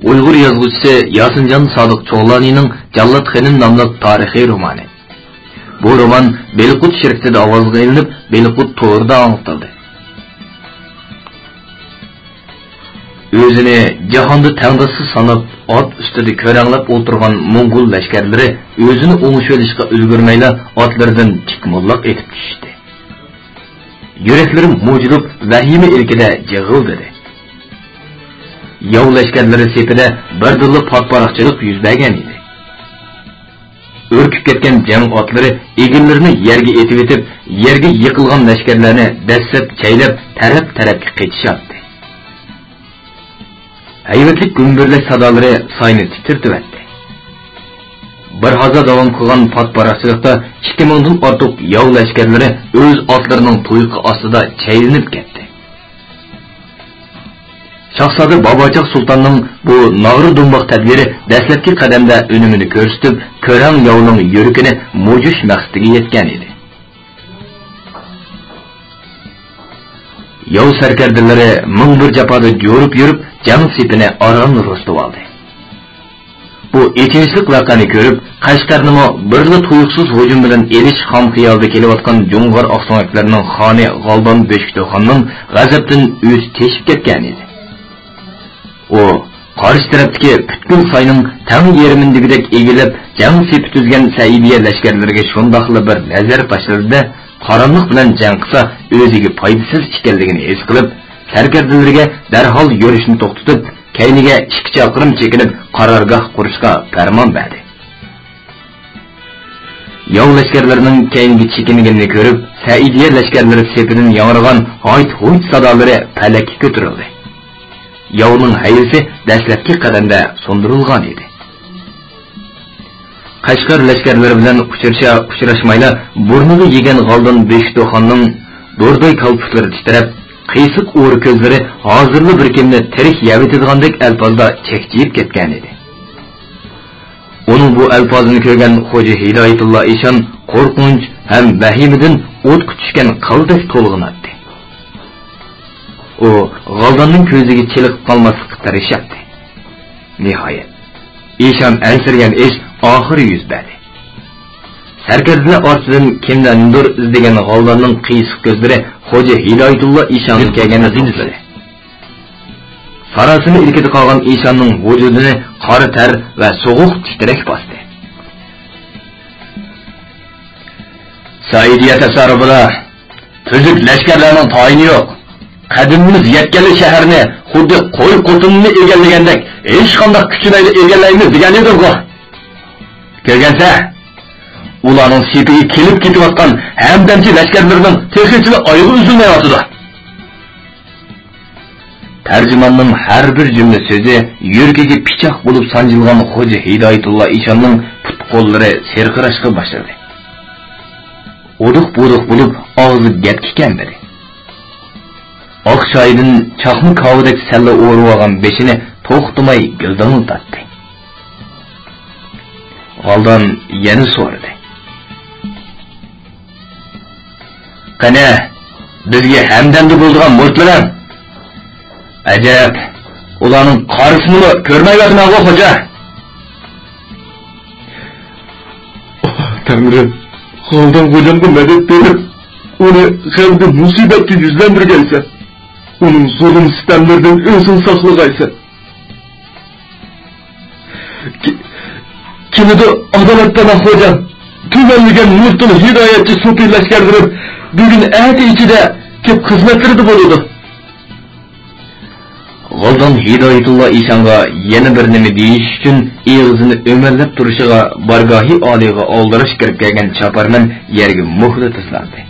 Uyghur yazgıcısı Yasincan Sadık Çoğlani'nin Jallat Xenin namlı tarihi romanı. Bu roman Belqut şirketinde avazga ilinip Belqut to'g'rida anlatıldı. Özünü jahonda tang'dasiz sanab ot ustida ko'ranglab o'tirgan Mongol lashkarlari o'zini o'ngish olishga ulgurmayla otlardan tikmollaq etib tushdi. Yurakları mujrub vahima ilkida jig'ildidi. Yav lashkarlari sepida birdilla patparaqchilik yuz bergan edi. Örküp ketgan jang otlari egillarni yerga etib etib, yerga yiqilgan lashkarlarni dassab chaylab taraf-tarafga qechishatdi. Hayvetlik gümbürlek sadalары sayını titirtib etdi. Bir haza davam qilgan patparaqchilikda 2000'dan ortiq yav lashkarlari o'z otlarining to'yqi ostida chaylinib ketdi. Şahzadı Babacaq Sultanның bu nağrı dumboq tadbiri dastlabki qadamda önümünü ko'rsatib, ko'ran yovning yuragini mo'jish maqsadiga yetgan edi. Yav sarkardalari ming bir jafoda jo'rib yurib, jang sepini aram rostib oldi. Bu echinchlik voqeani ko'rib, Qashqarnimo birli tuyuqsiz hujum bilan elish xam xiyolda kelayotgan Jo'ng'ar oqsoqlarning xoni G'aldon Beshkito'xonning g'azabdan o'zi teshib ketgan edi. O, qarshi tarafdagi butkul sayning tang yerimindagidek egilib, jang sepi tuzgan Saidiya lashkarlariga shundoqli bir nazar tashladi. Qaranliq bilan jang qilsa o'ziga foydasiz ekanligini his qilib, sarkardalariga darhol yurishni to'xtatib, kayniga 2 chaqirim chekinib qarorgoh qurishga farmon berdi. Yav lashkarlarining kayniga chekinganini ko'rib, Saidiya lashkarlari sepidan yangragan hayt-huyt sadolari falakka ko'tarildi. Yavning hayrisi dastlabki qadamda so'ndirilgan edi. Qashqar lashkarlari bilan uchrashmayla burniga yegan G'aldon Beshkito'xonning do'rday kalpuklari titrab, qiyshiq o'ri ko'zlari hozirli bir kimni tirik yavitadigandak alfozda chekchiyib ketgan edi. Uning bu alfozini ko'rgan Xo'ja Hidoyatullo Eshon qo'rqinch ham vahimadan o't tushgan qaldak to'lg'inatdi. O, G'aldonning ko'ziga chiliqib qolmaslikka tirishibdi. Nihoyat Eshon ansirgan ish oxiri yuz berdi. Sarkardalar ortidan kimdandir izlagan G'aldonning qiyshiq ko'zlari Xo'ja Hidoyatullo Eshonning kelganini dinladi. Farasini ilkida qolgan Eshonning vujudini qora ter va so'g'uq titrak bosdi. Saidiya tasarrufida tuzuk lashkarlarning tayini yo'q. Qadimimiz yetganli shaharni xuddi qo'y qo'tinni egallagandek hech qanday kuchlayni egallaymiz degan edi-ku. Ko'rgansa, ularning sepiga kelib ketayotgan hamdamchi lashkarlarining texnichili oyog'i uzilmayotdi. Tarjimonning har bir jumla so'zi yurgiga pichoq bo'lib sanjilgan Xo'ja Hidoyatullo Eshonning put qo'llari serqirashga boshladi. Uduq-buduq bo'lib og'zi gapga kelmadi. Oqshoydan chaqmi kavudak salla o'rib olgan beshini to'xtamay gildirildatdi. G'aldon yana so'radi. Qani, bizga hamdamda bo'lgan murtlar? Ajab, ularning qarisini ko'rmayapman xo'ja. Tangrim, G'aldon xo'jamga madad berib, uni xalqni musibatga yuzlantirgansan. Onun zulüm sistemlerden özün saklığaysa. Kimi de adalettan hocam, tümenligen murtulu hidayetçi sopi lashkarlari bugün ati içide kep hizmetleri de buludu. G'aldon Hidoyatullo Eshonga yana bir nima deyish uchun eg'izini o'marlab turishiga bargohi oliga oldirish kirib kelgan chaparman yerga muhli taslandi.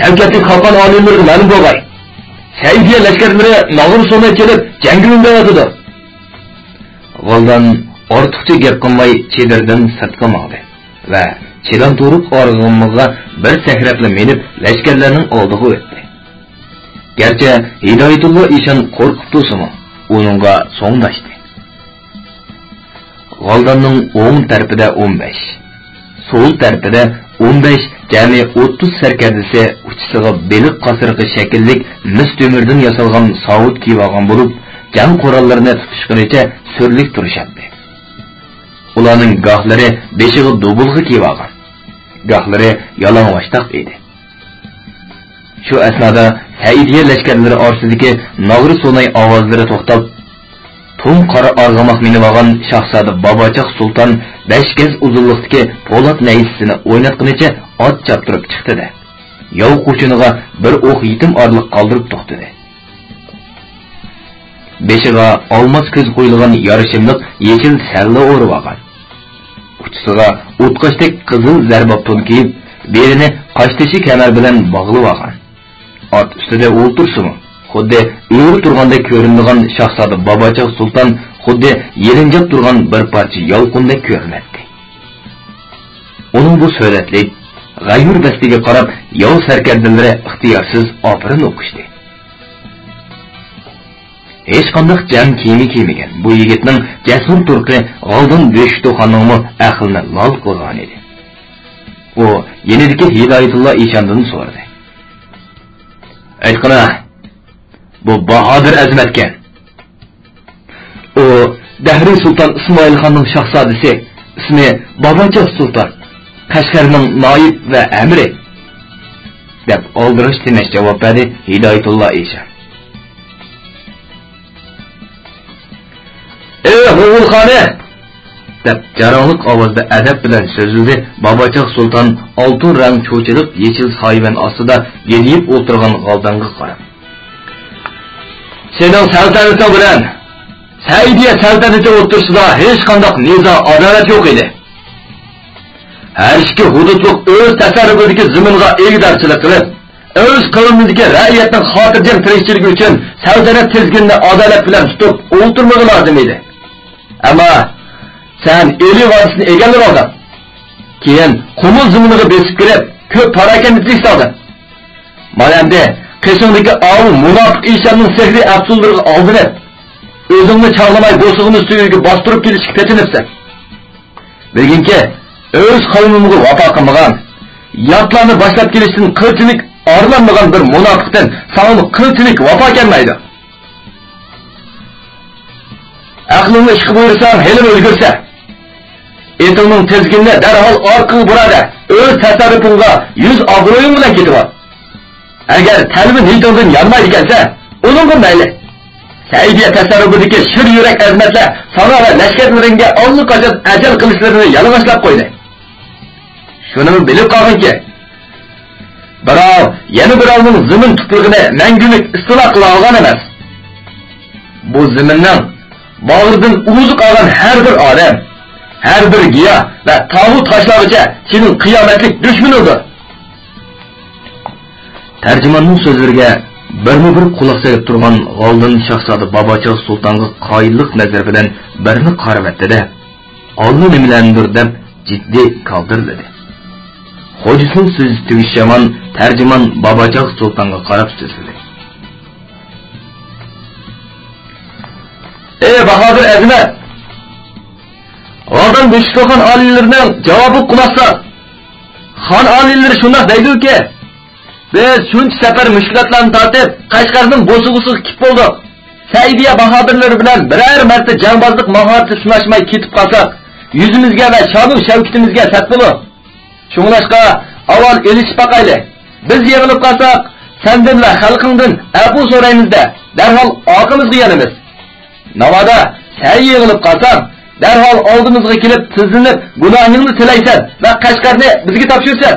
Shavkatli Xalqon olimlari ma'lum bo'lg'ay. Saidiya lashkarlari nog'ir so'na kelib jangga yotdi. G'aldon ortiqcha gap qilmay chedirdan sirtqa maqdi va chedan turib org'imizga bir sahrabla menib lashkarlarning oldiga o'tdi. Gerçi Hidoyatullo Eshon qo'rqib tursa-mu, uningga so'ngdashdi. G'aldonning o'ng tarafida 15, so'l tarafida 15 jami 30 sarkardasi uchisiga beliq qasırgı şekillik mis tömürden yasalgan savut kiyib olgan bo'lib, jang qurollarini tutishgunicha sürlik turishadi. Ularning gohlari beshiga dubulg'i kiyib olgan, gohlari yalang'ochtoq edi. Shu asnoda Saidiya lashkarlari orasidagi nog'ri so'nay ovozlari to'xtab, tun qora arg'amoq minib olgan Shahzoda Bobochoq Sulton 5 gaz uzunlikdagi po'lat naysisini o'ynatgunicha ot choptirib chiqdi-da. Yov qo'shiniga bir o'q yetim orliq qoldirib to'xtadi. Beshiga olmos ko'z qo'yilgan yarishimliq yechil salla o'rib olgan. Uchisiga o'tqashdek qizil zarbob to'n kiyib, berini qashtashi kamar bilan bog'lab olgan. Ot ustida o'ltirsimi, xuddi o'rib turganda ko'rinadigan Shahzoda Bobochoq Sulton xuddi yelinjab turgan bir parcha yolqindek ko'rinadi. Uning bu so'ratlik g'aymur dastiga qarab, yov sarkardalari ixtiyorsiz opirin o'qishdi. Hech qanday jam kiyimi kiymagan bu yigitning jasur turqi G'oldin Beshto'xonning aqlni lol qilgan edi. U yenidagi Hidoyatullo Eshondan so'radi. Aytqana, bu Bahodir Azmatkan. U Dahri Sulton Ismoilxonning shahzodasi, ismi Bobochoq Sulton, Qashqarning noyib va amiri, deb oldirish tinish javob berdi Hidoyatullo Eshon. O'g'ilxoni, deb jarohlik ovozda adab bilan so'zildi. Bobochoq Sulton oltin rang cho'chilib yechil soyban ostida yeniyib o'tirgan G'oldinga qarab. Sening saltanating bilan Saidiya saltanati o'tirsida hech qanday nizo adolat yo'q edi. Har ikki hududlik o'z tasarrufidagi zaminga egdarchilik qilib, o'z qavmidagi ra'yatning xotirjam tirikchiligi uchun saltanat tizginini adolat bilan tutib o'ltirmog'i lozim edi. Ama sen eli vadisini egallab oldin. Keyin qumul ziminiga besib kirib, ko'p parakendlik soldin. Mana endi qishingdagi ovu munofiq Eshonning sehri afsullariga oldinib, o'zingni chaqlamay bo'sig'ini ustiga bostirib kelishga petinibsan. Bilginki, o'z qavmimga vafo qilmagan, yotlarni boshlab kelishdan qilchilik orlanmagan bir munofiqdan sana qilchilik vafo kelmaydi. Aqlingni ishga buyursang, helim o'lgursa, etingning tezginni darhol orqaga buradi. O'z tasarrufingga 100 obro'ying bilan ketib ol. Agar talbi niyatingdan yanmay ekansa, uningga mayli. Saidiya tasarrufidagi shir yurak azmatlar sana va lashkarlaringga allaqachon ajal qilishlarini yalang'ochlab qo'ydi. Shuni bilib qolginki, birov yana birovning zimin tuprog'ini mangulik istilo qila olgan emas. Bu ziminning bağırdan uzuq olgan har bir odam, har bir giyoh va tog'ut tashlog'icha sening qiyomatlik dushmanidir. Tarjimonning so'zlariga birma-bir quloq solib turgan G'oldin Shahzoda Bobochoq Sultonga qoyillik nazar bilan birni qarab etdi-da, "Olni nimalandir" deb jiddiy qoldirdi. Xo'jasining so'zi tugishaman tarjimon Bobochoq Sultonga qarab so'zladi. Ey Bahodir Azmat! G'oldin Beshto'xon oliylarining javobi quloqsa, xon oliylari shunday deydi-ki, biz shuncha safar mushkulotlarni tortib, Qashqarning bo'sig'isiga kip bo'ldik. Saidiya bahodirlari bilan biror marta jangbozlik mahorati sinashmay ketib qolsak, yuzimizga va shonu shavkatimizga sat bo'lib. Shunglashqa avval elishib baqayli. Biz yig'ilib qolsak, sendan va xalqingdan afu so'raymiz-da, darhol orqamizga yanamiz. Navoda sen yig'ilib qolsang, darhol oldimizga kelib tizilib, gunohingni tilaysan va Qashqarni bizga topshirsan.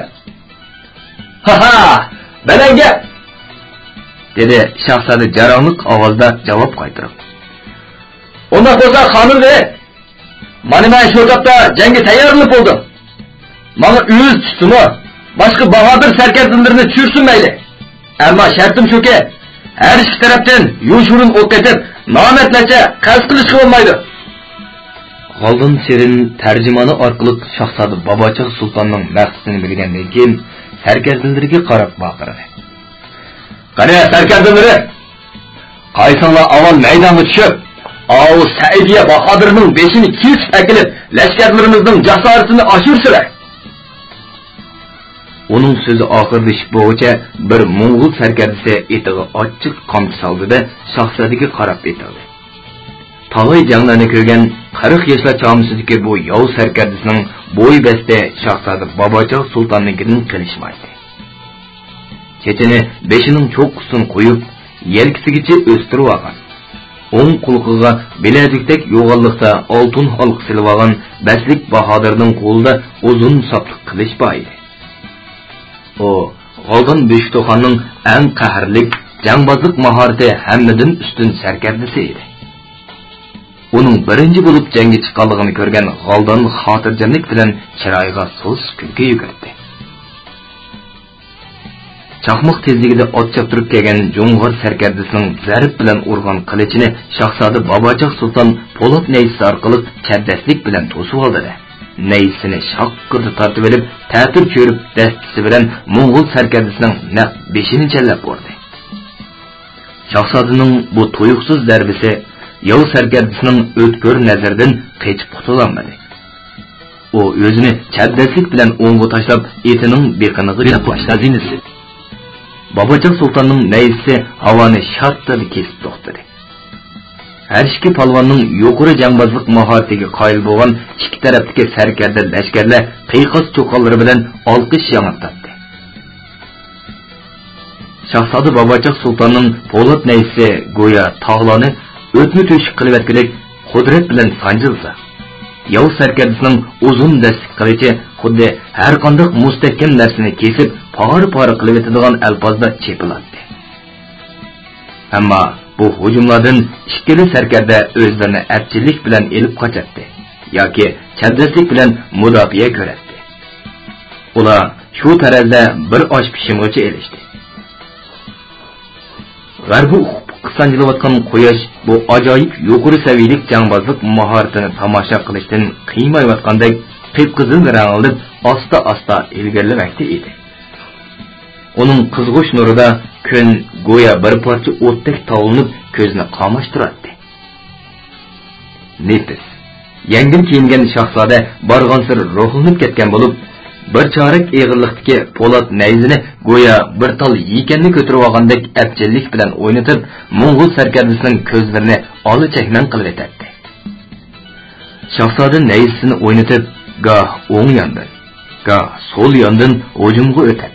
Ha, baland gap, dedi Shahzoda jarohlik ovozda javob qaytarib. Unda bo'lsa xonim, mana men shu topda jangga tayyorlanib bo'ldim. Mana o'z tutimi boshqa bahodir sarkardalarni tushirsin mayli. Ammo shartim shuki, har ikki tarafdan yo'shurin o'q etib, nomatlarcha qasd qilishga bo'lmaydi. G'oldin Serin tarjimoni orqali Shahzoda Bobochoq Sultonning maqsadini bilgandan keyin sarkardalarga qarab baqirdi. "Qani sarkardalar, qaysinglar avval maydonga tushib, Avu Saidiya Bahodirning beshini kesib akilib, lashkarlarimizning jasoratini oshirsizlar." Uning so'zi oxirlashib bo'yicha bir Mo'g'ul sarkardasi etiga ochiq qamchi soldi-da, Shahzodaga qarab aytdi. talay janglarni ko'rgan 40 yoshlar chog'imizdagi bu yov sarkardisining bo'y basti Shahzoda Bobochoq Sultonnikidan qilishmaydi. Chechini beshining cho'qqisini qo'yib, yelkisigacha o'stirib olgan. O'ng qulqiga bilezikdek yo'g'onliqda oltin halqa silib olgan Baslik Bahodirning qo'lida uzun sopliq qilish bor edi. O G'oldan Beshto'xonning eng qahrlik jangbozlik mahorati hammadan ustun sarkardisi edi. Uning birinchi bo'lib jangga chiqqanligini ko'rgan G'oldan xotirjamlik bilan chiroyiga so'z kulgi yugurdi. Chaqmoq tezligida ot choptirib kelgan Jo'ng'or sarkardisining zarb bilan urgan qilichini Shahzoda Bobochoq Sulton Po'lat naysi orqali chaddaslik bilan to'sib oldi. Naysini shaqqirda tortib olib, ta'tir ko'rib dastisi bilan Mo'ng'ul sarkardisining naq beshini challab bordi. Shahzodaning bu to'yuqsiz darbisi yov sarkardisining o'tkir nazaridan qechib qutulolmadi. U o'zini chaddaslik bilan o'ngga tashlab, etining beqiniga tashladi. Bobochoq Sultonning naysi havoni shartda kesib to'xtadi. Her iki palvonning yuqori jangbozlik mahoratiga qoyil bo'lgan ikki tarafdagi sarkarda lashkarlar qiyg'os cho'qonlari bilan olqish yang'atdi. Shahzoda Bobochoq Sultonning Po'lat naysi go'yo tog'larni o'tni to'shib qilib atgandek qudrat bilan sanjilsa, yov sarkardisining uzun dastik qilichi xuddi har qanday mustahkam narsani kesib, pora-pora qilib etadigan alpozda chepilatdi. Ammo bu hujumlardan ikkili sarkarda o'zlarini apchillik bilan elib qochadi yoki chaddaslik bilan mudofaa ko'radi. Ular shu tarazda bir osh pishimgacha elishdi. G'arbi qisqanjilayotgan quyosh bu ajoyib yuqori saviyalik jangbozlik mahoratini tomosha qilishdan qiymayotgandek qip-qizil ranglanib asta-asta ilgarilamoqda edi. Uning qizg'ush nurida kun go'yo bir parcha o'tdek tovlanib ko'zni qamashtiradi. Nefis, yengil kiyingan Shahzoda borgan sir ruhlanib ketgan bo'lib, bir chorak eg'irlikdagi Po'lat nayzini go'yo bir tal yekanni ko'tarib olgandek apchillik bilan o'ynatib, Mo'ng'ul sarkardisining ko'zlarini ola-chakman qilib etadi. Shahzoda nayzini o'ynatib, goh o'ng yondan, goh so'l yondan hujumga o'tadi.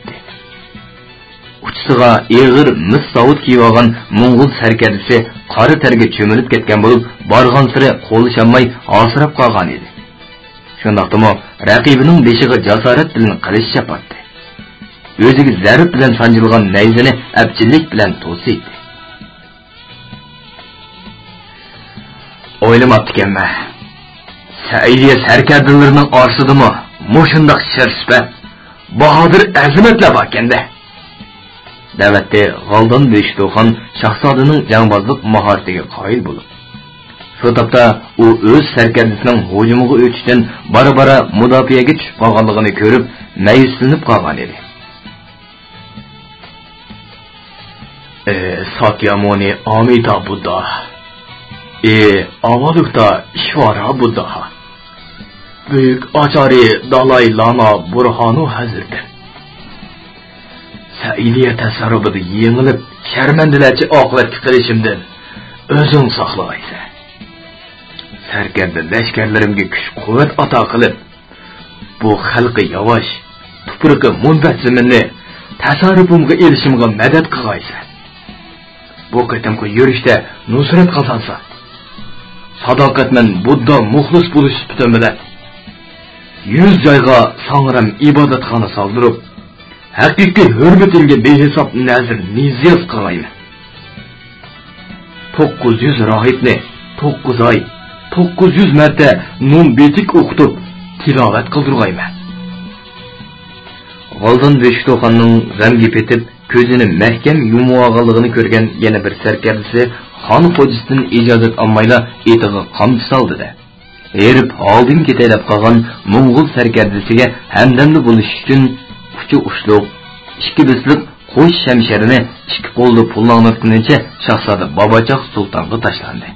Uchisiga eg'ir mis savut kiyib olgan Mo'ng'ul sarkardisi qora terga cho'milib ketgan bo'lib, borgan siri qo'li shamay asrab qolgan edi. Shundaqdimi raqibining beshiga jasorat bilan qilish chapatdi. O'ziga zarb bilan sanjilgan nayzini apchillik bilan to'sdi. O'ylamabdikanman. Saidiya sarkardalarining orsidimi mushundaq shirsifat Bahodir azimatlar borkanda. Davatda G'oldan Beshto'xon Shahzodaning jangbozlik mahoratiga qoyil bo'lib, shu topda u o'z sarkardisining hujumiga o'tishdan bara-bara mudofaaga tushib qolganligini ko'rib, mayuslanib qolgan edi. Satyamuni Amita Buddha. Avalukta Ishvara Buddha. Büyük Acari Dalai Lama Burhanu Hazreti. Sailiya tasarrufida yengilib, sharmandalarcha oqibatga qilishimdan o'zing saqlaysan. Sarkarda lashkarlarimga kuch-quvvat ato qilib, bu xalqi yavash, tuproqqa munbatsimini tasarrufimga erishimga madad qilgaysan. Bu qatamqi yurishda nusrat qozonsa, sadoqatman Budda muxlis bo'lish sifatim bilan 100 joyga sangram ibodatxona soldirib, haqiqiy hurmatimga behisob nazr niziyat qilmayman. 900 rohibni 9 oy 900 marta nun betik o'qitib tilovat qildirgayman. G'oldan Beshto'xonning g'amga petib, ko'zini mahkam yumib ko'rgan yana bir sarkardisi xon xo'jasidan ijozat olmayla etiga qamchi soldi-da. Erib oldin ketaylab qolgan Mo'ng'ul sarkardisiga hamdamli bo'lish uchun uchi ushluq, ikki bisliq qo'sh shamsharini ikki qo'lda pullanatguncha Shahzoda Bobochoq Sultonga tashlandi.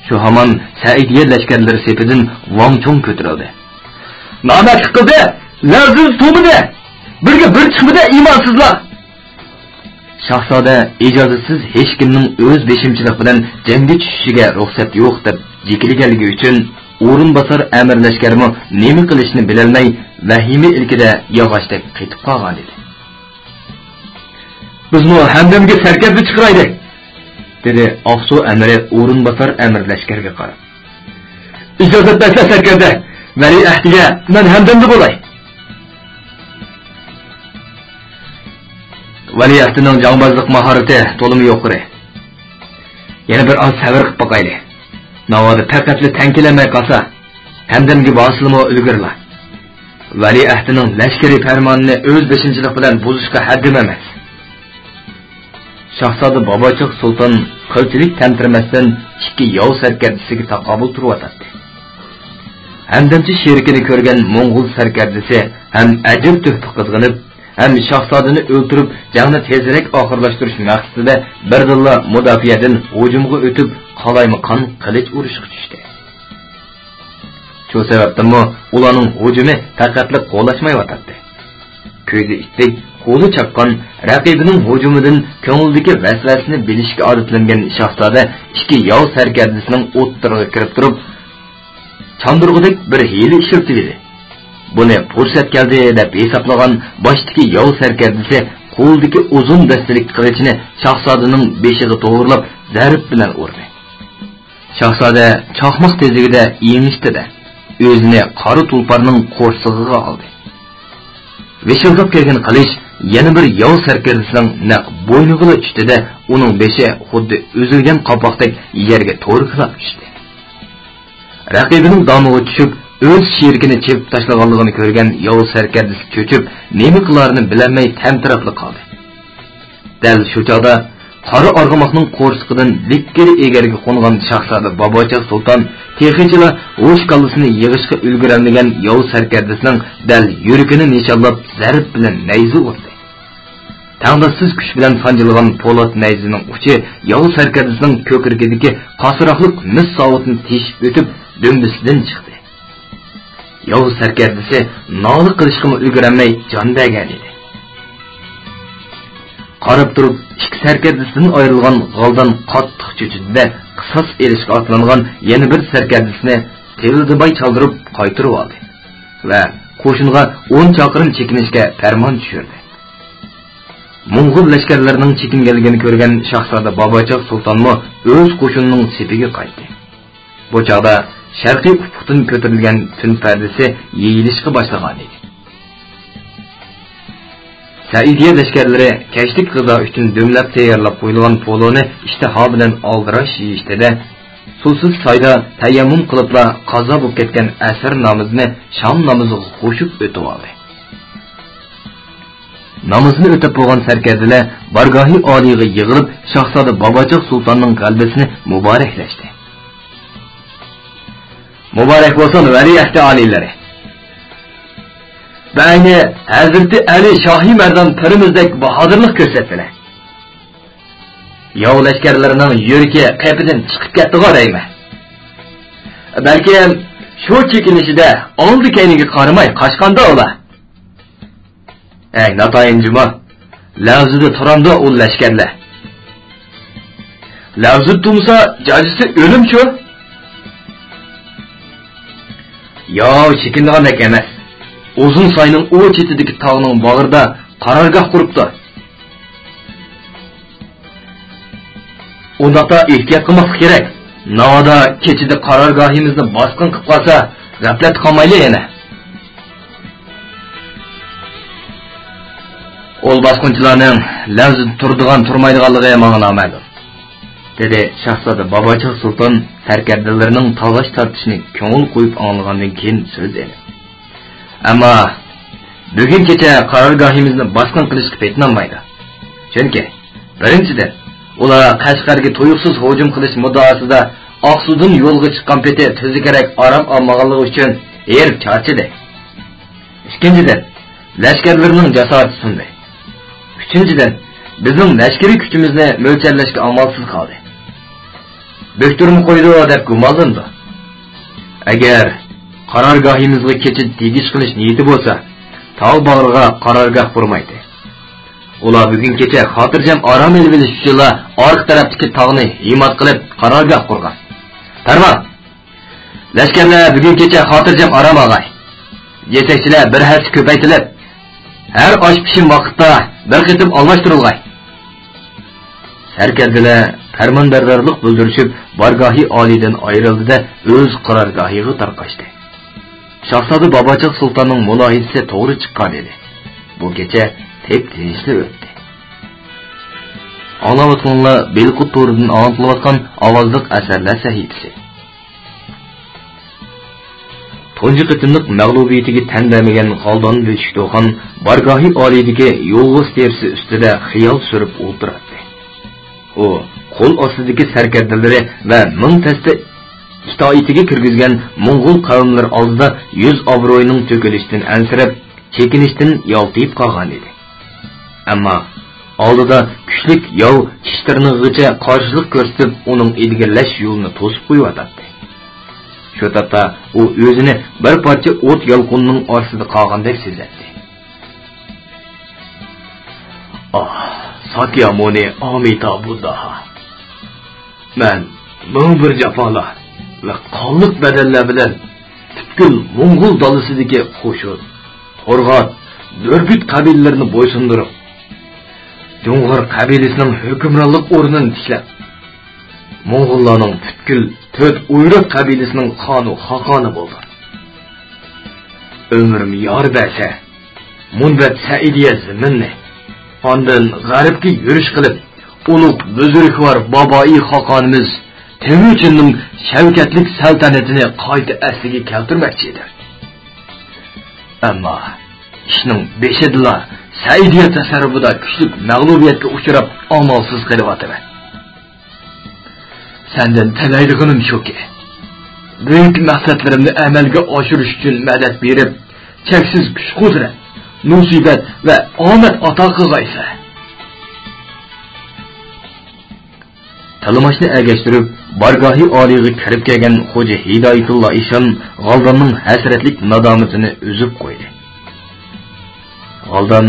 Shu hamon Saidiya lashkarlari sepidan Vongchong ko'tarildi. "Namak qildi, lazim to'midi. Birga bir chiqmida imonsizlar. Shahzoda ijozatsiz hech kimning o'z beshimchilik bilan jangga tushishiga ruxsat yo'q deb jikilganligi uchun o'rinbosar amir lashkarmi nima qilishni bilolmay vahima ilkida yog'ochdek qetib qolgan edi. Bizmi Hamdamga sarkarda chiqiraylik, dedi Oqsu amiri o'rinbosar amir lashkarga qarab. Ijozat bersa sarkarda, vali ahdiga men Hamdamda bo'lay. Vali ahdining jongbozlik mahorati to'limi yuqori. Yana bir oz sabr qilib boqaylik. Navoda faqatli tankilamay qolsa, Hamdamga bosilmo ulgurla. Vali ahdining lashkari farmonini o'z beshinchilik bilan buzishga haddim emas. Shahzoda Bobochiq sulton qilchilik tantirmasdan ikki yov sarkardisiga taqobil turib Hamdamchi sherikini ko'rgan Mo'ng'ul sarkardisi ham ajib tuhfa qizg'inib, ham shahzodani o'ltirib, jangni tezroq oxirlashtirish maqsadida birdilla mudofiyadan hujumga o'tib, qalaymiqon qilich urishga tushdi. Shu sababdan ularning hujumi faqatli qo'llashmayotdi. Ko'zi itdek qo'li chaqqan raqibining hujumidan ko'ngildagi vasvasani bilishga odatlangan shahzoda ikki yov sarkardisining o'ttirig'iga kirib turib, chandurg'idek bir hiyla ishirtdi. Buni fursat keldi deb hisoblagan boshdagi yov sarkardisi qo'ldagi uzun dastalik qilichini shahzodaning beshiga to'g'rilab zarb bilan urdi. Shahzoda chaqmoq tezligida yengishdi-da, o'zini qora tulparning qo'rsig'iga oldi. Veshilg'ab kelgan qilich yana bir yov sarkardisining naq bo'yniga tushdi-da, uning beshi xuddi uzilgan qopoqdek yerga to'rqilab tushdi. Raqibining domiga tushib, o'z sherikini chepib tashlaganligini ko'rgan yov sarkardisi cho'chib, nima qilarini bilmay tamtirafli qoldi. Dal shu chog'da qora arg'amoqning qo'rsiqidan likkiri egarga qo'ngan shahzoda Bobochiq sulton texnichila o'sh kallasini yig'ishga ulgurolmagan yov sarkardisining dal yuragini nishonlab zarb bilan nayza urdi. Tangdasiz kuch bilan sanjilgan po'lat nayzining uchi yov sarkardisining ko'krigidagi qasiraqliq mis savutini teshib o'tib dömbisidan chiqdi. Yov sarkardisi nola qilishga ulgurolmay jon bergan edi. Qarab turib, ikki sarkardisidan ayrilgan g'aldan qattiq cho'chida qisos elishga otlangan yana bir sarkardisini telidibay chaldirib qaytirib oldi va qo'shinga 10 chaqirim chekinishga farmon tushirdi. Mo'ng'ul lashkarlarining chekinganligini ko'rgan shahzoda Bobochiq sultonmo o'z qo'shinining sepiga qaytdi. Bu chog'da sharqiy ufqdan ko'tarilgan tun pardasi yeyilishga boshlagan edi. Saidiya lashkarlari kashlik g'izo uchun dumlab tayyorlab qo'yilgan poloni ishtaho bilan oldirash yeyishdida, suvsiz soyda tayammum qilibla qazo bo'lib ketgan asr namozni shom namoziga qo'shib o'tib oldi. Namozni o'tib bo'lgan sarkardalar bargohi oliyga yig'ilib, shahzoda Bobochiq sultonning qalbisini muboraklashdi. Muborak bo'lsin vali ahdi oliylari. Bani Hazreti Ali Shohi Mardon pirimizdek bahodirlik ko'rsatdilar. Yov lashkarlarining yuragi qapidan chiqib ketdi qaraymi. Balki shu chekinishida oldi keyniga qaramay qochqanda ular. Ey natoyin juma, lavzida turamda ul lashkarlar. Lavzid tumsa jajisi o'lim-chu. Yov chekindigandek emas. Uzun sayning o chetidagi tog'ning bag'rida qarorgoh quribdi. Undaqda ehtiyot qilmoq kerak. Navoda kechida qarorgohimizni bosqin qilib qolsa, g'aflat qolmayli yana. Ol bosqinchilarning lavzida turdigan turmaydiganligi menga noma'lum, dedi shahzoda Bobochiq sulton sarkardalarining tog'ash tortishini ko'ngil qo'yib anglagandan keyin so'z edi. Ammo bugun kecha qarorgohimizni bosqin qilishga petinolmaydi. Chunki birinchidan ular Qashqarga to'yuqsiz hujum qilish muddaosida Oqsudan yo'lga chiqqan peti tuzi kerak orom olmaganligi uchun erib charchidi. Ikkinchidan lashkarlarning jasorati sundi. Uchinchidan bizning lashkariy kuchimizni mo'ljallashga amalsiz qoldi. Bo'kturni qo'ydi deb gumonlandi. Agar qarorgohimizga keçid tegish qilish niyati bo'lsa, tog' bag'riga qarorgoh qurmaydi. Ular bugün kecha xotirjam aram elib olish uchun orqa tarafdagi tog'ni himoya qilib qarorgoh qurgan. Tarma. Lashkarlar bugün kecha xotirjam aram olg'ay. Yetakchilar bir hafta ko'paytirilib, har osh pishim vaqtda bir qitim almashtirilg'ay. Sarkardilar farmonbardorlik bildirishib, bargohi oliydan ayrildi-da, o'z qarorgohiga tarqashdi. Shahzoda Bobochiq sultonning mulohizasi to'g'ri chiqqan edi. Bu kecha tep tinchli o'tdi. Anlavatganlar Belqut to'ridan anlatilgan ovozliq asarlar sahifasi. Tunji qitimliq mag'lubiyatiga tan bermagan Xoldon Beshikto'xon bargohi olidagi yo'g'iz terisi ustida xiyol surib o'tiradi. U qo'l ostidagi sarkardalari va ming tasta itoatiga kirgizgan Mo'ng'ul qavmlar oldida yuz obro'yining to'kilishidan ansirab, chekinishdan yoltiyib qolgan edi. Ammo oldida kuchlik yov tishtirnig'icha qarshilik ko'rsatib, uning ilgirlash yo'lini to'sib qo'yotdi. Shu topda u o'zini bir parcha o't yolqinning ostida qolgandek sezdi. Sakyamuni Amita Buddha. Men ming bir jafolar ve qonliq bedeller bilen tütkül Moğol dalısıdaki Qo'shin, To'rg'at, Dörgüt qabilelerini boysundurup, Jo'ng'ir qabilesining hukmronlik o'rnini tishlab, Moğollarning tütkül Töt Uyruq qabilesining qonu haqoni bo'ldi. Ömrüm yar berse, Munbat Saidiye ziminni, ondan g'arbga yurish qilib, ulug' buzrukvar babai haqonimiz Temüçin'nin şevketlik saltanatini qayta asliga keltirmoqchi edi. Ammo ishning beshidilar Saidiya tasarrufida kuchli mag'lubiyatga uchrab, amalsiz qelyapti. Senden talaydiganim shuki. Büyük maqsadlarimni amalga oshirish uchun madad berib, cheksiz kuch-qudrat, musibat va omad ato qilg'aysa. Talımashni ergashtirib, bargohi oliyga kirib kelgan Xo'ja Hidoyatullo Eshon G'aldonning hasratlik nadomatini uzib qo'ydi. G'aldon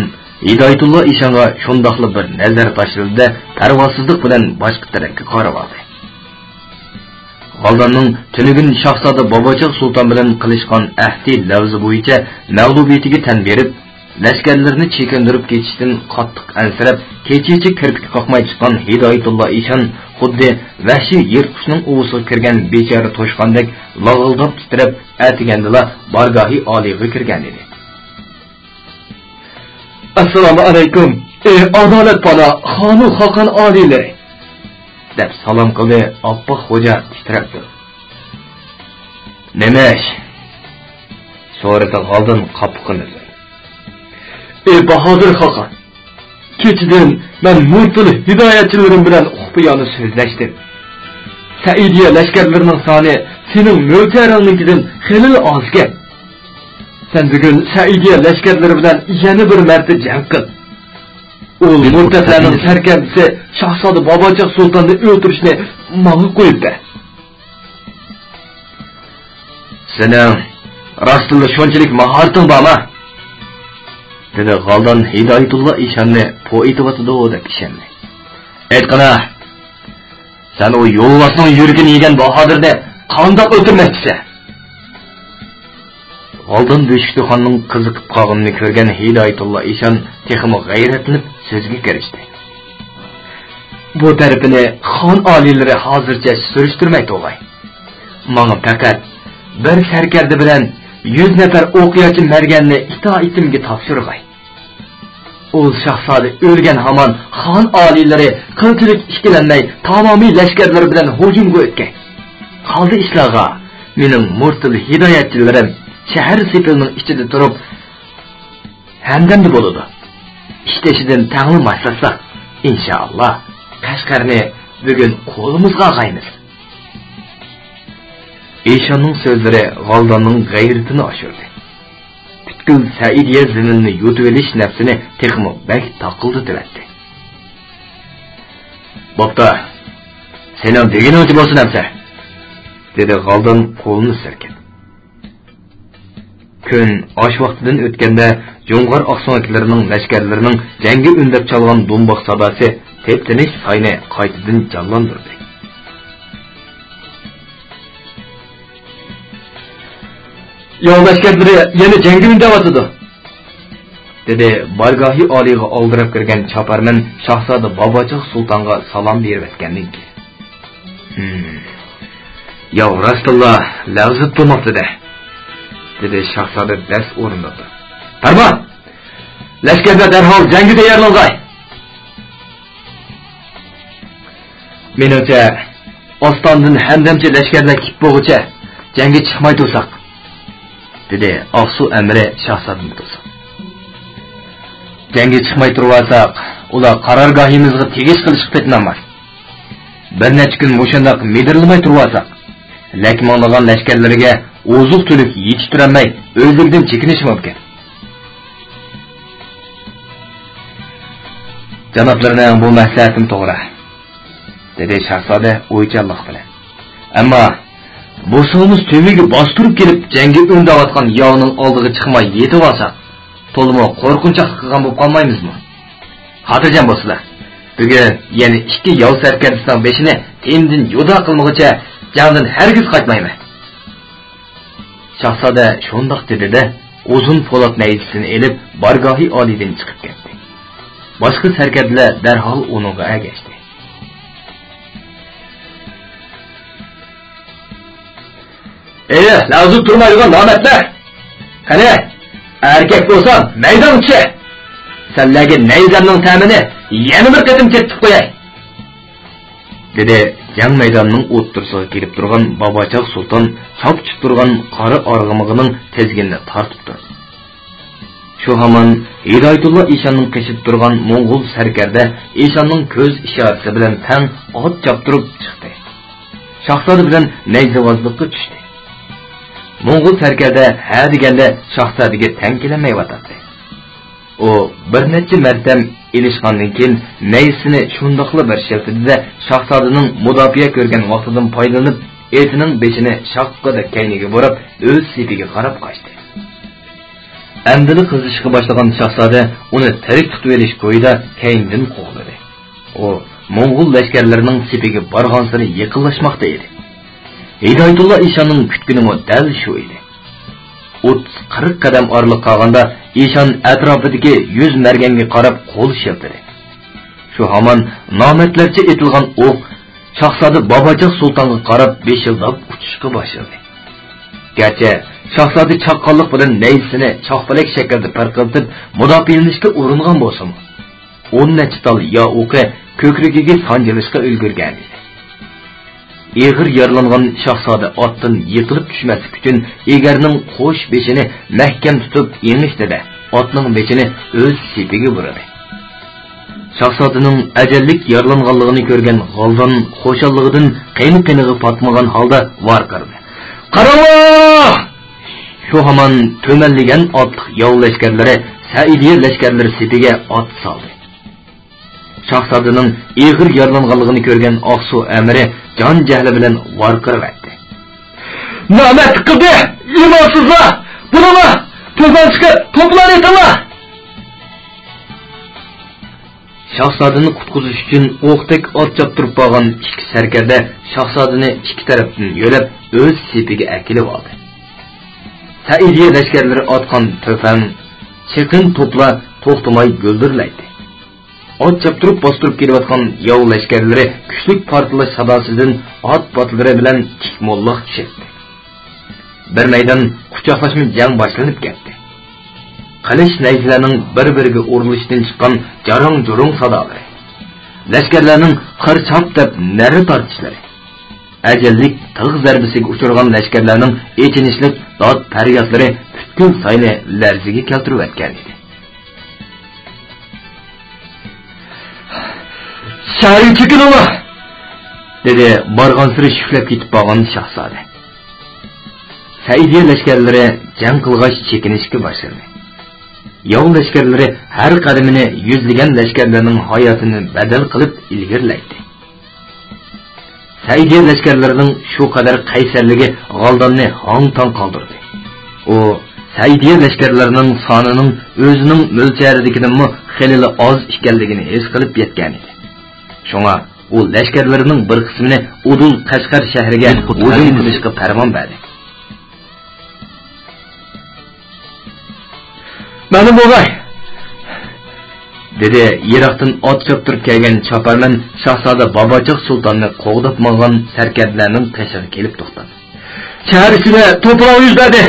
Hidoyatullo Eshonga shundoqli bir nazar tashladi, parvosizlik bilan boshqa tarafga qarab oldi. G'aldonning tunugin Shahzoda Bobochiq sulton bilan qilishgan ahdi lafzi bo'yicha mag'lubiyatiga tan berib, lashkarlarni chekindirib ketishdan qattiq ansirab, kechichi kirpik qoqmay chiqqan Hidoyatullo Eshon xuddi vahshiy yirtqichning uvusiga kirgan bechora to'shqandek lag'ildab titrab, atigandila bargohi oliyga kirgan edi. Assalomu alaykum, ey adolat pala, xonu xoqon oliylar, deb salom qildi oppoq xo'ja titrab. Nemash? So'radi G'aldon qapqinib. Ey Bahodir xoqon, kechidan men murtul hidoyatchilarim bilan uqpiyoni so'zlashdim. Saidiya lashkarlarining soni sening mo'taringnikidan xeyli ozgan. Sen bugun Saidiya lashkarlari bilan yana bir marta jang qil. U murtatlarning sarkardisi Shahzoda Bobochiq sultonni o'ldirishni menga qo'yib ber. Sening rostli shunchalik mahorating bormi? dedi G'aldon Hidoyatullo Eshonni po'yitibotdi deb ishondi. Aytqana, sen o yo'lvasning yuragini yegan Bahodirni qandoq o'ldirmoqchisan? G'aldon Beshikto'xonning qiziqib qolganini ko'rgan Hidoyatullo Eshon texmo g'ayratlanib so'zga kirishdi. Bu tarafini xon oliylari hozircha surishtirmay to'g'ay. Menga faqat bir sarkarda bilan 100 nafar o'qiyachi merganni itoatimga topshirg'ay. O Shahzoda o'lgan hamon xon oliylari qanchalik ikkilanmay tamomiy lashkarlar bilan hujumga o'tgan. Qoldi ishlarga mening murtil hidoyatchilarim shahar sepilning ichida turib hamdamda bo'ladi. İşteşidan tangli maslasak, inşallah Qashqarni bugun qo'limizga olg'aymiz. Eshonning so'zlari G'aldonning g'ayratini oshirdi. Butkul Saidiya ziminni yutib olish nafsini texmo bak taqildi debdi. "Bo'pti. Sening deganingcha bo'lsin hamsa", dedi G'aldon qo'lini silkib. Kun osh vaqtidan o'tganda Jo'ng'ar oqsoqlarining lashkarlarining jangi undab chalgan do'mboq sadosi tep-tinish sayni qaytadan jonlantirdi. "Yo'q lashkarlari yana jangi undayotdi", dedi bargohi oliga oldirib kirgan chaparman Shahzoda Bobochiq sultonga salom berib o'tgandan keyin. "Yo'q, Rasululloh lafzib turmoqda", dedi Shahzoda dars o'rnida. "Farmon! Lashkarda darhol jangga tayyorlanay." "Menimcha, ostondan hamdamchi lashkarlar kip bo'g'icha jangga chiqmay tursak", dedi Oqsu amri Shahzoda Mutosa. "Jangga chiqmay turvasak, ular qarorgohimizga tegish qilish qilmaydi. Bir necha kun mushundaq medirlamay turvasak, lakmonlagan lashkarlarga ozuq-tulik yetishtirolmay o'zligidan chekinish mumkin." "Janoblarning bu maslahatim to'g'ri", dedi Shahzoda o'ychanlik bilan. "Ammo bu so'miz töviga bostirib kelib, jangga undayotgan yovning oldiga chiqmay yetib olsak, to'limi qo'rqinchaq qilgan bo'lib qolmaymizmi? Xotirjam bo'lsizlar. Bugun yana ikki yov sarkarisining beshini tendin judo qilmoqcha jangdan hargiz qaytmayman." Shahzoda shundoq dedi-da, uzun po'lat nayzasini elib bargohi oliydan chiqib ketdi. Boshqa sarkarlar darhol uningga ergashdi. "Lazım turmaydigan namatlar! Qani, erkak bo'lsan, maydon ichi! Senlarga nayzamning ta'mini yana bir qatim ketib qo'yay", dedi jang maydonining o'ttirisiga kelib turgan Bobochiq sulton chopchib turgan qora org'imig'ining tezginini tortib turdi. Shu hamon Hidoyatullo Eshonning qishib turgan Mo'ng'ul sarkarda Eshonning ko'z ishorasi bilan tang ot choptirib chiqdi. Shahzoda bilan nayzavozlikka tushdi. Mo'ng'ul sarkarda ha deganda Shahzodaga tang kelmayotdi. U bir necha marta ilishgandan keyin naysini shundoqla bir sheltida Shahzodaning mudofiya ko'rgan vaqtidan foydalanib, etining beshini shaqqada kayniga borib, o'z sepiga qarab qochdi. Amdili qizishga boshlagan Shahzoda uni tirik tutib olish ko'yida kayndan qo'g'ladi. U Mo'ng'ul lashkarlarining sepiga borgan sari yiqilishmoqda edi. Hidoyatullo Eshonning kutgani dal shu edi. 30-40 qadam orliq qolganda Eshon atrofidagi 100 marganga qarab qo'l sheltadi. Shu hamon nomatlarcha etilgan o'q Shahzoda Bobochiq sultonga qarab beshildab uchishga boshladi. Garchi Shahzoda chaqqonlik bilan naysini choqpalak shaklda parqiltib mudofiyalanishga uringan bo'lsa, 10 necha tal yo o'qi ko'krigiga sanjilishga ulgurgan edi. Eg'ir yaralangan Shahzoda otdan yiqilib tushmaslik uchun egarning qo'sh beshini mahkam tutib yengishdi-da, otning beshini o'z sepiga buradi. Shahzodaning ajallik yaralanganligini ko'rgan G'oldon xo'shalligidan qiyni-qiyniga patmagan holda varqirdi. "Qarang!" Shu hamon to'manligan otliq yov lashkarlari Saidiya lashkarlari sepiga ot soldi. Shahzodaning eg'ir yaralanganligini ko'rgan Oqsu amiri jon jahli bilan varqirib aytdi. "Namat qildi! Imonsizlar! Bunimi to'zon chiqib, to'plar etinglar!" Shahzodani qutqizish uchun o'qdek ot choptirib qolgan ikki sarkarda Shahzodani ikki tarafdan yo'lab o'z sepiga akilib oldi. Saidiya lashkarlari otgan to'fan, chiqin to'plar to'xtamay guldirlaydi. Ot choptirib bostirib kelayotgan yov lashkarlari kuchli portlash sadosidan ot botlari bilan tikmo'lloq tushdi. Bir maydon quchoqlashma jang boshlanib ketdi. Qilish nayzlarning bir-biriga urilishdan chiqqan jarong-jurong sadolari, lashkarlarning qirchop deb nari tortishlari, ajallik tig' zarbasiga uchirgan lashkarlarning echinishlik dod faryodlari butkul sayni larziga keltirib o'tgan edi. "Shari chiqinova!" dedi borgan siri shuflab ketib qolgan Shahzoda. Saidiya lashkarlari jang qilg'ach chekinishga boshladi. Yov lashkarlari har qadamini yuzlagan lashkarlarning hayotini badal qilib ilgirlaydi. Saidiya lashkarlarining shu qadar qaysarligi G'oldonni hong-tong qoldirdi. U Saidiye lashkarlarining sonining o'zining mo'lcharidagidan xilli oz ekanligini his qilib yetgan edi. Shunga u lashkarlarining bir qismini Udul Qashqar shahriga hujum qilishga farmon berdi. "Mana bo'g'ay", dedi Iroqdan ot choptirib kelgan choparman Shahzoda Bobochiq sultonni qo'g'dab olgan sarkarlarning qashig'i kelib to'xtadi. "Shahar ichida to'polon yuz berdi.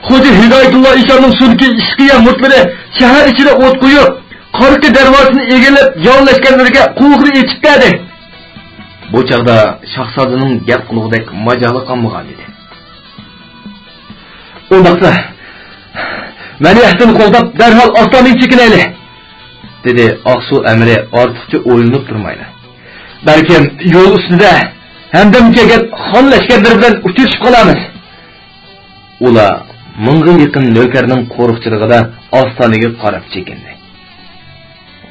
Xo'ja Hidoyatulloh ishonning sulki ishqiya murtlari shahar ichida o't qo'yib, Qorqi darvozasini egallab, yonlashganlarga qo'g'ri etib berdi." Bu chaqda Shahzodaning gap qilug'idek majoli qolmagan edi. "Undaqsa, meni yaxtini qo'ldab darhol ostonaga chekinayli", dedi Oqsu amiri ortiqcha o'ylanib turmaydi. "Balkim yo'l ustida hamdam kelgan xon lashkarlari bilan uchrashib qolamiz." Ular mingga yaqin navkarning qo'riqchiligida ostonaga qarab chekindi.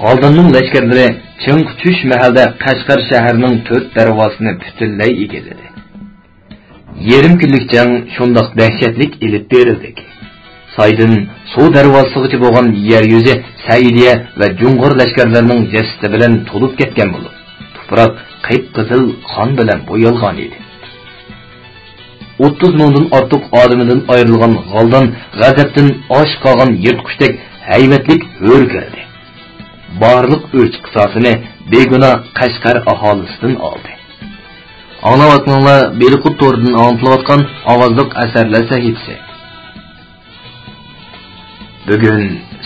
Oldinning lashkarlari ching tush mahalda Qashqar shahrining 4 darvozasini butunlay egalladi. Yarim kunlik jang shundoq dahshatlik ilib berildi. Saydin suv darvozasigacha bo'lgan yer yuzi Saidiya va Jung'ur lashkarlarining jasadi bilan to'lib ketgan bo'lib, tuproq qip-qizil qon bilan bo'yalgan edi. 30 mingdan ortiq odamidan ayrilgan g'oldan g'azabdan osh qolgan yirtqichdek haybatlik o'rgirdi. Barliq o'ch qisosini beguna Qashqar aholisidan oldi. Anglayotganlar Beliqut to'ridan antilayotgan ovozliq asarlar sahifasi. Bugun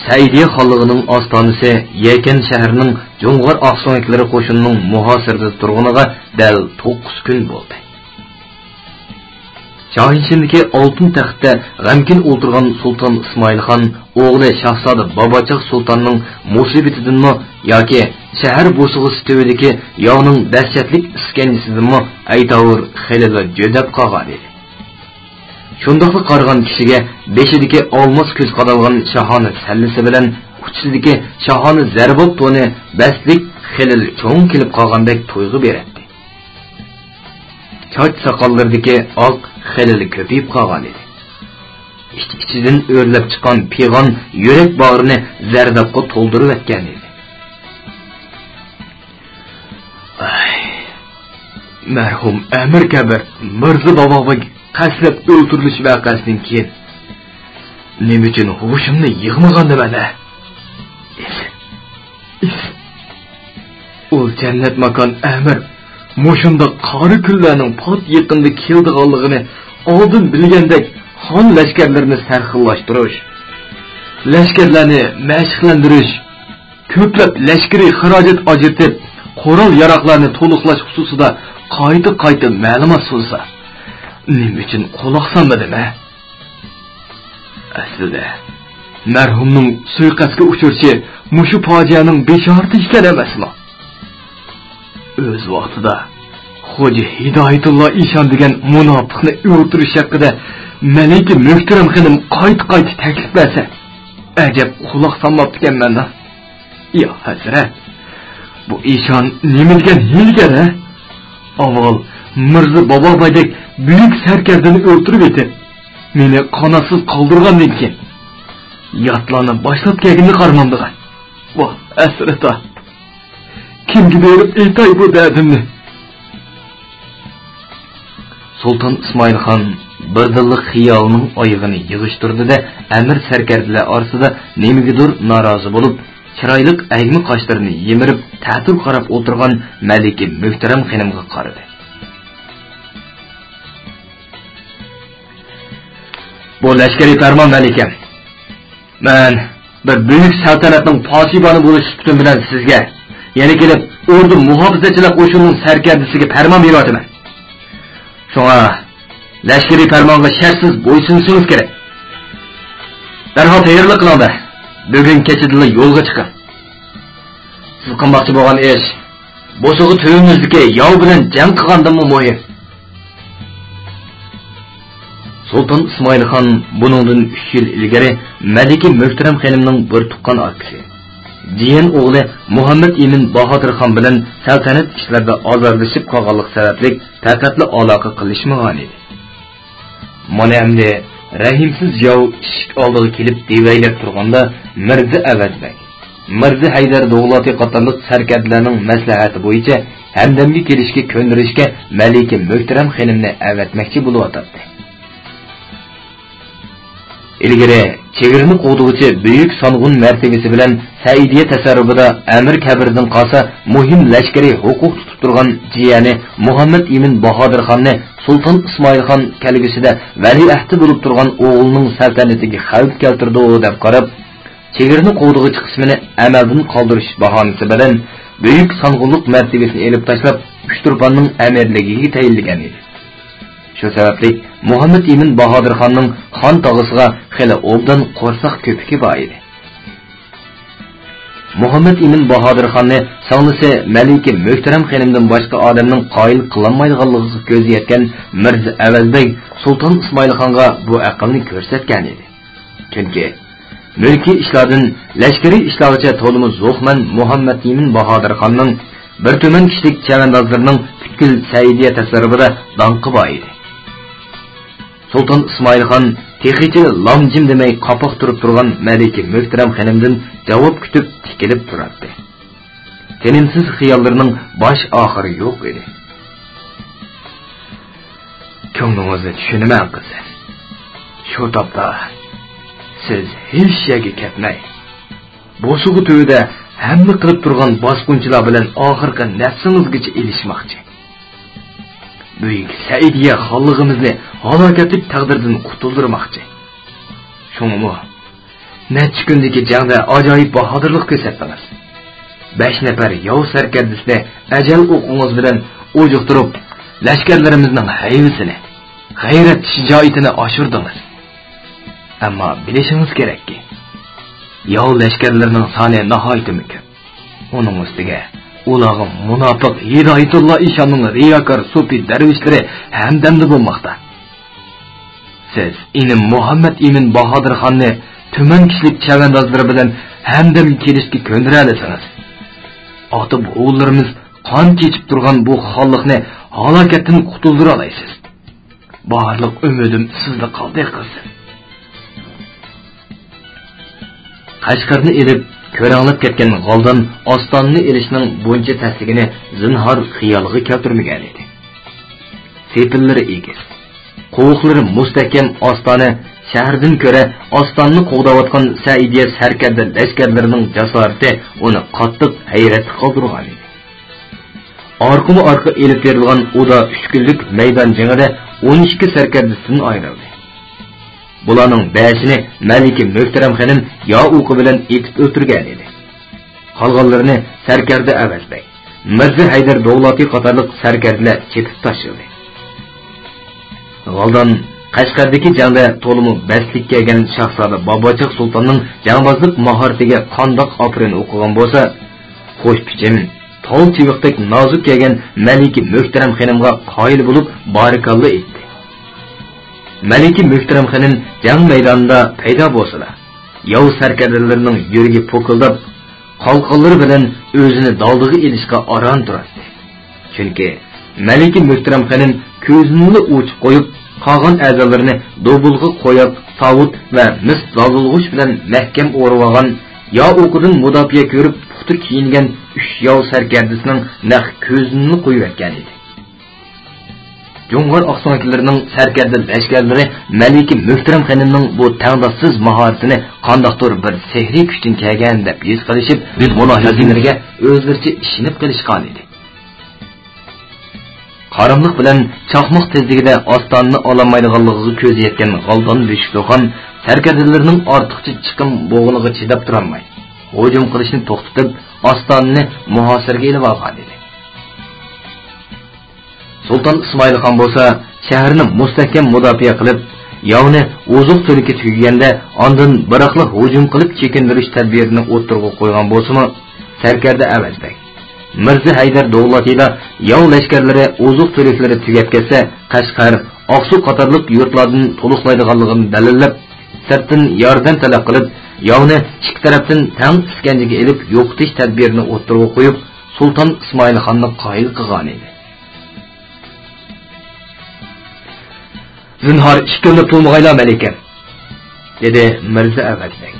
Saidiya xonligining ostonasi Yekan shahrining Jung'ur oqso'niklari qo'shinining muhosirada turganiga dal 9 kun bo'ldi. Shohinshindagi oltin taxtda g'amkin o'tirgan Sulton Ismoilxon o'g'li Shahzoda Bobochiq sultonning musibatidanmi yoki shahar bo'shig'i tuvadagi yovning dahshatlik iskanjisidanmi aytavur xilli jo'dab qolgan edi. Shundoqli qargan kishiga beshidagi olmos ko'z qadalgan shahona sallisi bilan uchsidagi shahona zarbot to'ni baslik xilli cho'ng kelib qolgandek to'yg'i beradi. Choch soqollardagi oq xilli ko'payib qolgan edi. İçidan o'rlab chiqqan pig'on yurak bag'rini zardobga to'ldirib o'tgan edi. Marhum Amir Kabir Mirza Boboga qaslab o'ldirilish voqeasidan keyin nima uchun hushimni yig'maganda mana? U jannat makon Amir mushunda qori kunlarning pot yaqinda keldiganligini oldin bilgandek xon lashkarlarini sarxillashtirish, lashkarlarni mashqlantirish, ko'plab lashkariy xarajat ajratib, qo'ral yaroqlarni to'liqlash xususida qayta ma'lumot so'rasa, nima uchun quloq solmadimi? Aslida marhumning suiqasdga uchrashi mushu fojianing beshorati ekan emasmi? O'z vaqtida Xo'ja Hidoyatulloh ishon degan munofiqni o'ldirish haqida Malika Muhtaram xonim qayta taklif bersa, ajab quloq solmabdi ekanman-da. Ya hazrat, bu ishon nima degan hilgan a? Avval Mirza Bobobaydek buyuk sarkardani o'ldirib etib, meni qonasiz qoldirgandan keyin yotlarni boshlab kelganda qarmamdigan. Voh, asrata. Kimga berib aytay bu dardimni? Sulton Ismoilxon birdillik xiyolining oyig'ini yig'ishtirdi-da, Amir sarkardalar orasida nimigadir norozi bo'lib, chiroyli aygmi qoshlarini yemirib, ta'til qarab o'tirgan Malika Muhtaram xonimga qaradi. Bu lashkariy farmon Malikam. Men bir buyuk saltanatning posiboni bo'lish suhbatim bilan sizga, yana kelib, ordu muhofazachilar qo'shinining sarkardasiga farmon beryapman. Shunga lashkariy farmonga shartsiz bo'ysunishingiz kerak. Darhol tayyorlik qiling. Bugun kechada yo'lga chiqing. Siz qilmoqchi bo'lgan ish bo'shig'i to'yimizdagi yov bilan jang qilgandanmi muhim. Sulton Ismoilxon buningdan 3 yil ilgari Malika Muhtaram xonimning bir tuqqan akasi, jiyan o'g'li Muhammad Emin Bahodir xon bilan saltanat ishlarida ozorlashib qolganlik sababli taqatli aloqa qilishmagan edi. Mana endi rahimsiz yov ishik oldiga kelib devaylab turganda Mirza Avazbek, Mirza Haydar Davlati qatorliq sarkardalarning maslahati bo'yicha hamdamga kelishga ko'ndirishga Malika Muhtaram xonimni avatmoqchi bo'layotdi. Ilgari chegirini qo'dug'ichi buyuk songun martabasi bilan Saidiya tasarrufida Amir Kabirdan qolsa muhim lashkariy huquq tutib turgan jiyani Muhammad ibn Bahodir xonni Sultan Ismoil xon kelgusida valiahdi bo'lib turgan o'g'lining saltanatiga xavf keltirdi deb qarab, chegirini qo'dug'ichi qismini amaldan qoldirish bahonasi bilan buyuk songunlik martabasini elib tashlab Uchturponning amirligiga tayinlagan edi. Shu sababli Muhammad ibn Bahodir xonning xon tog'isiga xili obdan qo'rsoq ko'piki bor edi. Muhammad ibn Bahodir xonni songlisi Malika Muhtaram xonimdan boshqa odamning qoyil qilinmaydiganligiga ko'zi yetgan Mirza Avazbek Sultan Ismoil xonga bu aqlni ko'rsatgan edi. Chunki mulkiy ishlardan lashkariy ishlargacha to'limi zo'xman Muhammad ibn Bahodir xonning bir tuman kishilik chavandozlarining butkul Saidiya tasarrufida danqi bor edi. Sultan Ismoil xon texichi lomjim demay qopoq turib turgan Malika Muhtaram xonimdan javob kutib tikilib turardi. Tinimsiz xiyollarning bosh oxiri yo'q edi. Ko'nglingizni tushunaman qizim. Shu topda siz hech yerga ketmay, bo'sug'i to'yida hamma qilib turgan bosqinchilar bilan oxirgi nafsingizgacha ilishmoqchi. Buyuk Saidiya xonligimizni halokatlik taqdirdan qutuldirmoqchi. Shuningmi, necha kundagi jangda ajoyib bahodirlik ko'rsatdingiz. 5 nafar yov sarkardisini ajal o'qingiz bilan o'jiqtirib, lashkarlarimizning hayvisini, g'ayrat shijoatini oshirdingiz. Ammo bilishingiz kerakki, yov lashkarlarining soni nihoyatda ko'p. Uning ustiga ularning munofiq Hidoyatulloh ishonning riyokor so'pi darvishlari hamdamda bo'lmoqda. Siz inim Muhammad ibn Bahodir xonni tuman kishilik chavandozlari bilan hamdam kelishga ko'ndira olasiz. Otib o'g'illarimiz qon kechib turgan bu xonlikni halokatdan qutuldira olasiz. Barliq umidim sizda qoldi qizim. Qashqarni elib ko'ranglab ketgan g'oldan ostonni elishning buncha tasligini zinhor xiyoliga keltirmagan edi. Sepillari egiz, qo'uqlari mustahkam ostoni shahardan ko'ra ostonni qo'g'dayotgan Saidiya sarkarda lashkarlarining jasorati uni qattiq hayratga qoldirgan edi. Orqama-orqa elib berilgan uda 3 kunlik maydon jangida 12 sarkardasidan ayrildi. Bularning ba'zini Malika Muhtaram xonim yo o'qi bilan etib o'tirgan edi. Qolganlarini sarkarda Avazbek, Mirza Haydar Davlati qatorliq sarkardalar chetib tashildi. G'oldan Qashqardagi jangda to'limi baslik kelgan shahzoda Bobochiq sultonning jangbozlik mahoratiga qandoq ofrin o'qigan bo'lsa, xo'shpichim tol chiviqdek nozik kelgan Malika Muhtaram xonimga qoyil bo'lib barakallo etdi. Malika Muhtaram xonim jang maydonida paydo bo'lsa, yov sarkardalarning yuragi po'kildab, qalqonlari bilan o'zini daldiga ilishga oron turardi. Chunki Malika Muhtaram xonim ko'zini o'chib qo'yib, qolgan a'zolarini dobulg'i qo'yib, savut va mis zalulg'uch bilan mahkam o'rib yo o'qidan mudofiya ko'rib puxta kiyingan 3 yov sarkardasining naq ko'zini qo'yib atgan edi. Jo'ng'or oqsoqlarining sarkarda lashkarlari Malika Muhtaram xonimning bu tangdoqsiz mahoratini qandoqdir bir sehriy kuchdan kelgan deb his qilishib, munofiqlarga o'zlaricha ishinib qilishgan edi. Qaramliq bilan chaqmoq tezligida ostonni olamaydiganligiga ko'zi yetgan G'aldon Beshikxon sarkardalarning ortiqcha chiqim bo'g'iniga chidab turolmay, hujum qilishni to'xtatib, ostonni muhosiraga elib olgan edi. Sultan Ismoil xon bo'lsa, shaharni mustahkam mudofiya qilib, yovni o'zuq to'lika tugaganda, ondan biroqli hujum qilib chekindirish tadbirini o'tirg'i qo'ygan bo'lsa-mu, sarkarda Avazbek, Mirza Haydar Davlatida yov lashkarlari o'zuq to'liklari tugab ketsa, Qashqar, Oqsuv qatorliq yurtlardan to'liqlaydiganligini dalillab, sirtdan yordam talab qilib, yovni ikki tarafdan tang iskanjaga elib yo'qitish tadbirini o'tirg'i qo'yib, Sultan Ismoil xonni qoyil qilgan edi. Zinhar 2 kunlik to'lmag'aylar Malikam, dedi Mirza Avazbek.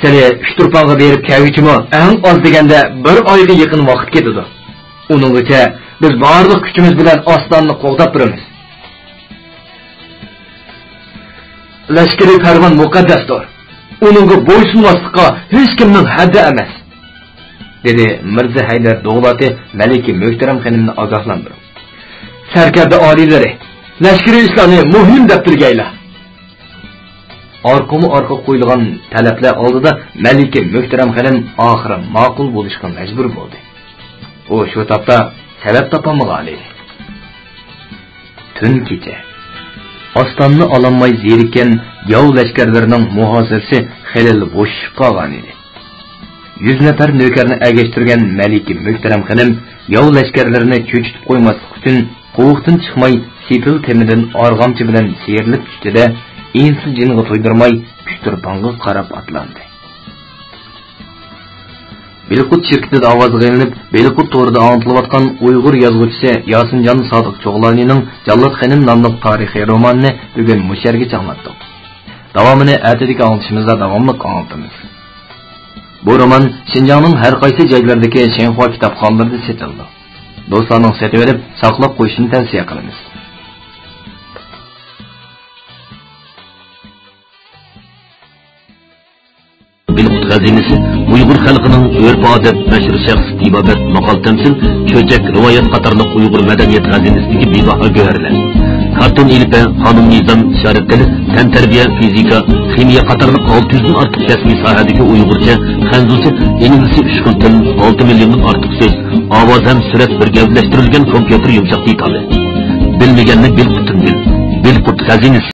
Seni Shturpanға berib kelguchimi, eng oz deganda 1 oyga yaqin vaqt ketadi. Uninggacha biz barliq kuchimiz bilan Ostonni qo'g'dab turamiz. Lashkari karvon muqaddasdir. Uningga bo'ysunmaslikqa hech kimning haddi emas, dedi Mirza Haydar Dog'lati Malika Muhtaram xonimni ogohlantirib. Sarkarda oliylari, lashkari ishlarni muhim deb turgaylar. Orqama orqa qo'yilgan talablar oldida Malika Muhtaram xonim oxiri ma'qul bo'lishga majbur bo'ldi. U shu topda sabab topolmagan edi. Tun kecha Ostonni ololmay zerikkan yov lashkarlarining muhosirasi xilil bo'shib qolgan edi. 100 nafar nökarni agashtirgan Malika Muhtaram xonim yov lashkarlarini cho'chitib qo'ymaslik uchun qo'rqdan chiqmay sepil temidan org'amchi bilan serilib tushdi-da, insi jinga to'ydirmay Shturpanға qarab atlandi. Belqut shirkatida ovoz g'ayrinib, Belqut to'rida anglatilayotgan Uyg'ur yozuvchisi Yosinjon Sodiq Cho'g'lonining Jallod xonim nomli tarixiy romanini bugun musharga chaqmatdik. Davomini atidagi anglitishimizda davomli anlatamiz. Bu roman Şinjanning har qaysi joylaridagi Shenhua kitobxonalarida sotildi. Do'stlarning sotib olib, saqlab qo'yishini tavsiya qilamiz. Belqut xazinasi Uyg'ur xalqining urf-odat, nashr shaxs ibodat, maqol tamsil, cho'chak, rivoyat qatorliq Uyg'ur madaniyat xazinasidagi bebaho go'harlar. Karton ilpa, qonun nizom, ishorat tili, tan tarbiya, fizika, ximiya qatorliq 600 dan ortiq kasbiy sohadagi Uyg'urcha, xanzucha, ingliz 3 xil til, 6 milliondan ortiq so'z, ovoz ham surat birgalashtirilgan kompyuter yumshoq detali. Bilmaganni Belqutdan bil. Belqut xazinasi